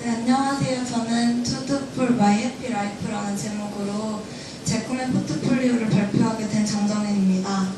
네, 안녕하세요. 저는 투두풀 마이 해피 라이프라는 제목으로 제 꿈의 포트폴리오를 발표하게 된 장정은입니다.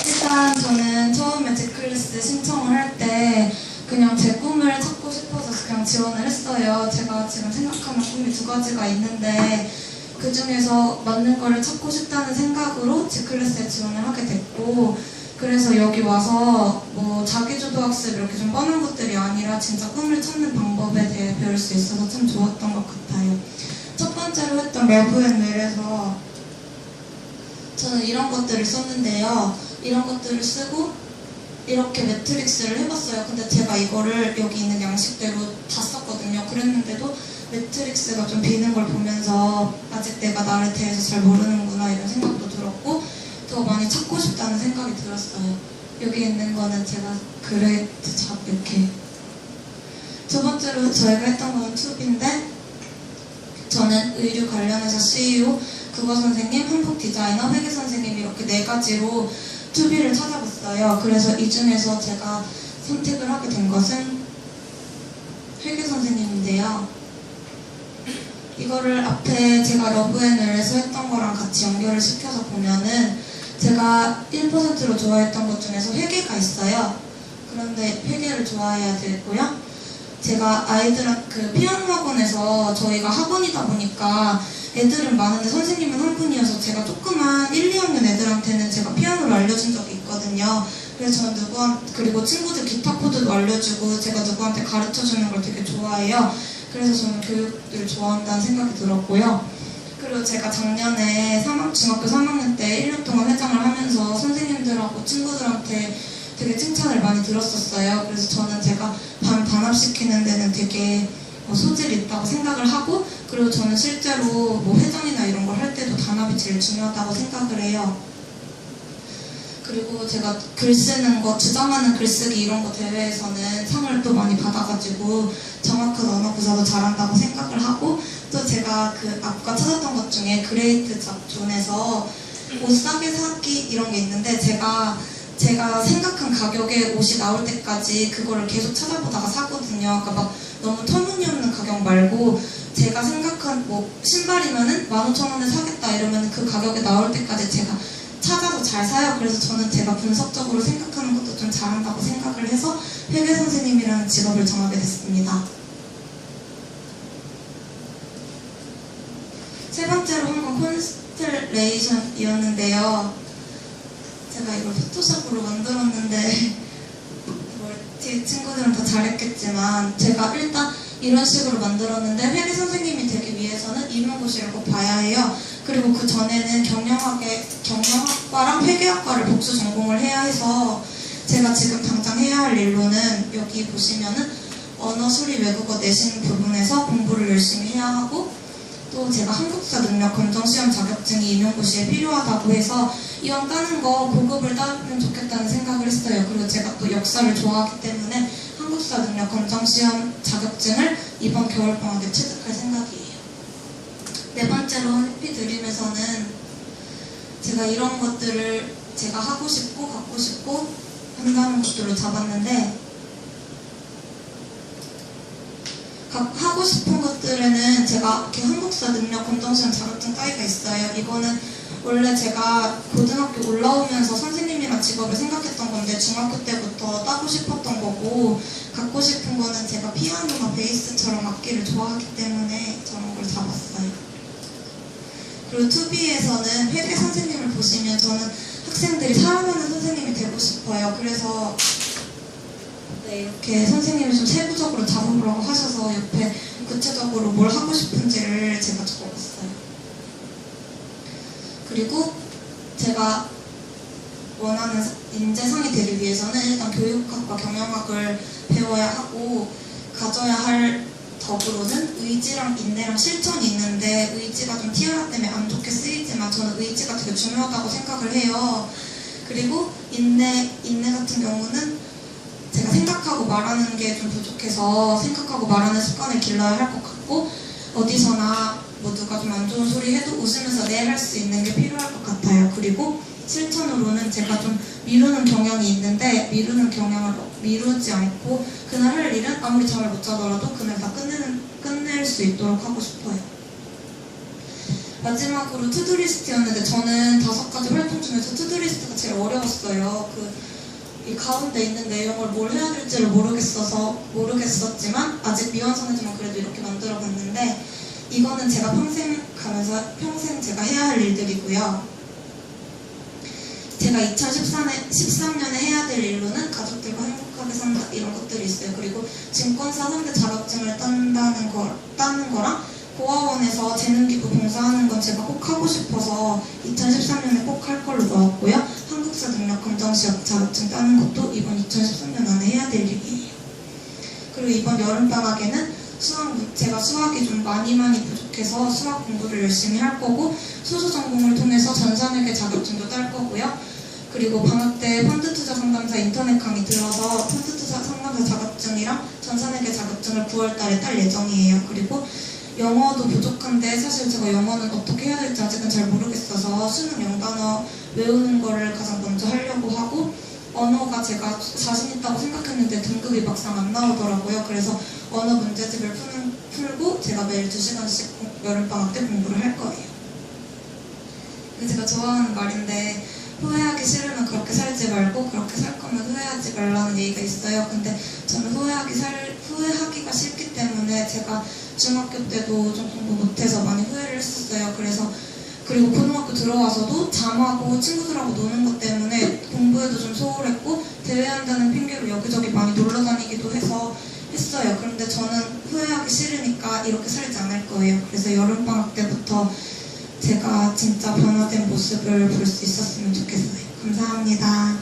일단 저는 처음에 G클래스 신청을 할 때 그냥 제 꿈을 찾고 싶어서 그냥 지원을 했어요. 제가 지금 생각하는 꿈이 두 가지가 있는데 그 중에서 맞는 거를 찾고 싶다는 생각으로 G클래스에 지원을 하게 됐고, 그래서 여기 와서 뭐 자기주도 학습 이렇게 좀 뻔한 것들이 아니라 진짜 꿈을 찾는 방법에 대해 배울 수 있어서 참 좋았던 것 같아요. 첫 번째로 했던 러브앤웰에서 저는 이런 것들을 썼는데요. 이런 것들을 쓰고 이렇게 매트릭스를 해봤어요. 근데 제가 이거를 여기 있는 양식대로 다 썼거든요. 그랬는데도 매트릭스가 좀 비는 걸 보면서 아직 내가 나를 대해서 잘 모르는구나 이런 생각도 들었고, 더 많이 찾고 싶다는 생각이 들었어요. 여기 있는 거는 제가 그레이트 잡 이렇게. 두 번째로 저희가 했던 거는 투비인데, 저는 의류 관련해서 CEO, 국어 선생님, 한복 디자이너, 회계 선생님 이렇게 네 가지로 투비를 찾아봤어요. 그래서 이 중에서 제가 선택을 하게 된 것은 회계 선생님인데요. 이거를 앞에 제가 러브앤웰에서 했던 거랑 같이 연결을 시켜서 보면은 제가 1%로 좋아했던 것 중에서 회계가 있어요. 그런데 회계를 좋아해야 되고요. 제가 그 피아노 학원에서 저희가 학원이다 보니까 애들은 많은데 선생님은 한 분이어서 제가 조그만 1, 2학년 애들한테는 제가 피아노를 알려준 적이 있거든요. 그래서 저는 그리고 친구들 기타 코드도 알려주고 제가 누구한테 가르쳐주는 걸 되게 좋아해요. 그래서 저는 교육을 좋아한다는 생각이 들었고요. 그리고 제가 작년에 중학교 3학년 때 1년 동안 회장을 하면서 선생님들하고 친구들한테 되게 칭찬을 많이 들었었어요. 그래서 저는 제가 반 단합시키는 데는 되게 소질이 있다고 생각을 하고, 그리고 저는 실제로 뭐 회장이나 이런 걸 할 때도 단합이 제일 중요하다고 생각을 해요. 그리고 제가 글 쓰는 거, 주장하는 글쓰기 이런 거 대회에서는 상을 또 많이 받아가지고 정확한 언어 구사도 잘한다고 생각을 하고, 또 제가 그 아까 찾았던 것 중에 그레이트 잡존에서 옷 싸게 사기 이런 게 있는데, 제가 생각한 가격에 옷이 나올 때까지 그거를 계속 찾아보다가 사거든요. 그러니까 막 너무 터무니없는 가격 말고 제가 생각한 뭐 신발이면은 15,000원에 사겠다 이러면 그 가격에 나올 때까지 제가 찾아서 잘 사요. 그래서 저는 제가 분석적으로 생각하는 것도 좀 잘한다고 생각을 해서 회계 선생님이라는 직업을 정하게 됐습니다. 세 번째로 한 건 콘스텔레이션이었는데요. 제가 이걸 포토샵으로 만들었는데 뒤에 친구들은 다 잘했겠지만 제가 일단 이런 식으로 만들었는데, 회계 선생님이 되기 위해서는 임용고시를 꼭 봐야 해요. 그리고 그 전에는 경영학과랑 회계학과를 복수 전공을 해야 해서 제가 지금 당장 해야 할 일로는 여기 보시면은 언어 수리 외국어 내신 부분에서 공부를 열심히 해야 하고, 또 제가 한국사 능력 검정 시험 자격증이 임용고시에 필요하다고 해서 이왕 따는 거 고급을 따면 좋겠다는 생각을 했어요. 그리고 제가 또 역사를 좋아하기 때문에 한국사 능력 검정 시험 자격증을 이번 겨울방학에 취득할 생각이에요. 네 번째로 해피드림에서는 제가 이런 것들을 제가 하고 싶고 갖고 싶고 한다는 것들을 잡았는데, 하고 싶은 것들에는 제가 이렇게 한국사 능력 검정시험 자격증 따위가 있어요. 이거는 원래 제가 고등학교 올라오면서 선생님이란 직업을 생각했던 건데 중학교 때부터 따고 싶었던 거고, 갖고 싶은 거는 제가 피아노나 베이스처럼 악기를 좋아하기 때문에 저런 걸 잡았어요. 그리고 투비에서는 회계 선생님을 보시면 저는 학생들이 사랑하는 선생님이 되고 싶어요. 그래서 이렇게 선생님이 좀 세부적으로 잡아보라고 하셔서 옆에 구체적으로 뭘 하고 싶은지를 제가 적어봤어요. 그리고 제가 원하는 인재상이 되기 위해서는 일단 교육학과 경영학을 배워야 하고, 가져야 할 덕으로는 의지랑 인내랑 실천이 있는데, 의지가 좀 티아라 때문에 안 좋게 쓰이지만 저는 의지가 되게 중요하다고 생각을 해요. 그리고 인내 같은 경우는 제가 생각하고 말하는 게 좀 부족해서 생각하고 말하는 습관을 길러야 할 것 같고, 어디서나 뭐 누가 좀 안 좋은 소리 해도 웃으면서 네 할 수 있는 게 필요할 것 같아요. 그리고 실천으로는 제가 좀 미루는 경향이 있는데, 미루는 경향을 미루지 않고 그날 할 일은 아무리 잠을 못 자더라도 그날 다 끝낼 수 있도록 하고 싶어요. 마지막으로 투두리스트였는데 저는 5가지 활동 중에서 투두리스트가 제일 어려웠어요. 이 가운데 있는 내용을 뭘 해야 될지를 모르겠었지만 아직 미완성이지만 그래도 이렇게 만들어 봤는데 이거는 제가 평생 제가 해야 할 일들이고요. 제가 2013년에 해야 될 일로는 가족들과 행복하게 산다 이런 것들이 있어요. 그리고 증권사 3대 자격증을 따는 거랑 고아원에서 재능기부 봉사하는 건 제가 꼭 하고 싶어서 2013년에 꼭 할 걸로 넣었고요. 한국사 능력 검정시험 자격증 따는 것도 이번 2013년 안에 해야 될 일이에요. 그리고 이번 여름방학에는 제가 수학이 좀 많이 부족해서 수학 공부를 열심히 할 거고 소수 전공을 통해서 전산회계 자격증도 딸 거고요. 그리고 방학 때 펀드투자 상담사 인터넷 강의 들어서 펀드투자 상담사 자격증이랑 전산회계 자격증을 9월 달에 딸 예정이에요. 그리고 영어도 부족한데 사실 제가 영어는 어떻게 해야 될지 아직은 잘 모르겠어서 수능 영단어 외우는 거를 가장 먼저 하려고 하고 언어가 제가 자신 있다고 생각했는데 등급이 막상 안 나오더라고요. 그래서 언어 문제집을 풀고 제가 매일 2시간씩 여름방학 때 공부를 할 거예요. 제가 좋아하는 말인데 후회하기 싫으면 그렇게 살지 말고 그렇게 살 거면 후회하지 말라는 얘기가 있어요. 근데 저는 후회하기가 싫기 때문에 제가 중학교 때도 좀 공부 못해서 많이 후회를 했었어요. 그리고 고등학교 들어와서도 잠하고 친구들하고 노는 것 때문에 공부에도 좀 소홀했고 대회한다는 핑계로 여기저기 많이 놀러 다니기도 했어요. 그런데 저는 후회하기 싫으니까 이렇게 살지 않을 거예요. 그래서 여름방학 때부터 제가 진짜 변화된 모습을 볼 수 있었으면 좋겠어요. 감사합니다.